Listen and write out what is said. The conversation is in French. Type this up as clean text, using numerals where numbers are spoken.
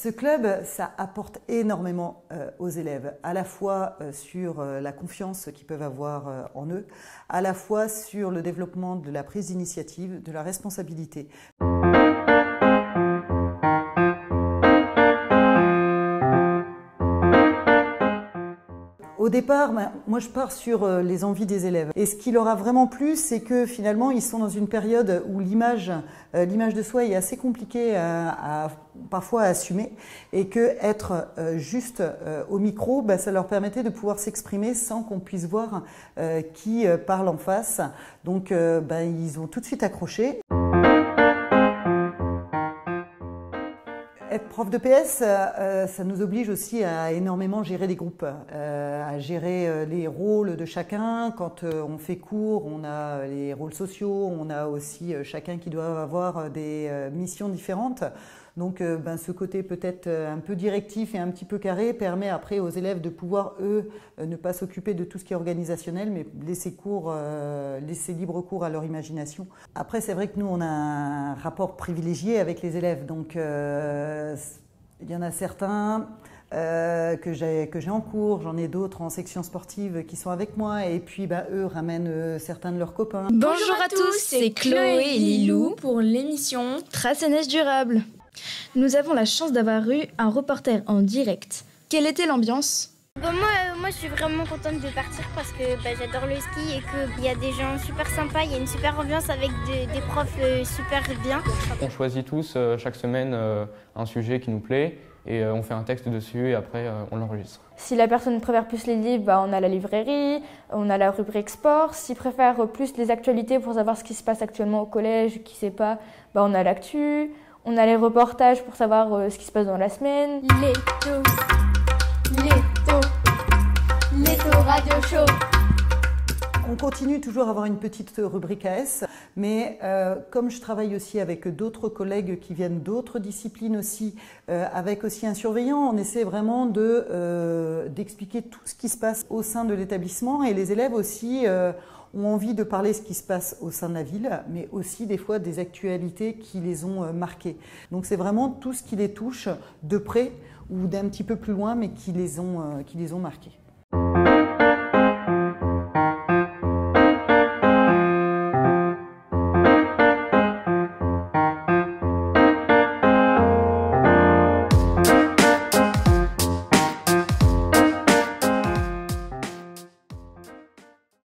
Ce club, ça apporte énormément aux élèves, à la fois sur la confiance qu'ils peuvent avoir en eux, à la fois sur le développement de la prise d'initiative, de la responsabilité. Au départ, moi je pars sur les envies des élèves. Et ce qui leur a vraiment plu, c'est que finalement ils sont dans une période où l'image de soi est assez compliquée parfois à assumer, et que être juste au micro, ça leur permettait de pouvoir s'exprimer sans qu'on puisse voir qui parle en face. Donc ils ont tout de suite accroché. Être prof de PS, ça nous oblige aussi à énormément gérer des groupes, à gérer les rôles de chacun. Quand on fait cours, on a les rôles sociaux, on a aussi chacun qui doit avoir des missions différentes. Donc ce côté peut-être un peu directif et un petit peu carré permet après aux élèves de pouvoir, eux, ne pas s'occuper de tout ce qui est organisationnel, mais laisser libre cours à leur imagination. Après, c'est vrai que nous, on a un rapport privilégié avec les élèves. Donc il y en a certains que j'ai en cours, j'en ai d'autres en section sportive qui sont avec moi, et puis eux ramènent certains de leurs copains. Bonjour à tous, c'est Chloé et Lilou pour l'émission Traces et Neige Durable. Nous avons la chance d'avoir eu un reporter en direct. Quelle était l'ambiance ? Moi, je suis vraiment contente de partir parce que j'adore le ski et qu'il y a des gens super sympas, il y a une super ambiance avec des profs super bien. On choisit tous chaque semaine un sujet qui nous plaît et on fait un texte dessus et après on l'enregistre. Si la personne préfère plus les livres, on a la librairie, on a la rubrique sport. S'il préfère plus les actualités pour savoir ce qui se passe actuellement au collège, qui ne sait pas, on a l'actu. On a les reportages pour savoir ce qui se passe dans la semaine. L'éto radio show. On continue toujours à avoir une petite rubrique AS, mais comme je travaille aussi avec d'autres collègues qui viennent d'autres disciplines aussi, avec aussi un surveillant, on essaie vraiment d'expliquer tout ce qui se passe au sein de l'établissement, et les élèves aussi ont envie de parler ce qui se passe au sein de la ville, mais aussi des fois des actualités qui les ont marqués. Donc c'est vraiment tout ce qui les touche de près ou d'un petit peu plus loin, mais qui les ont marqués.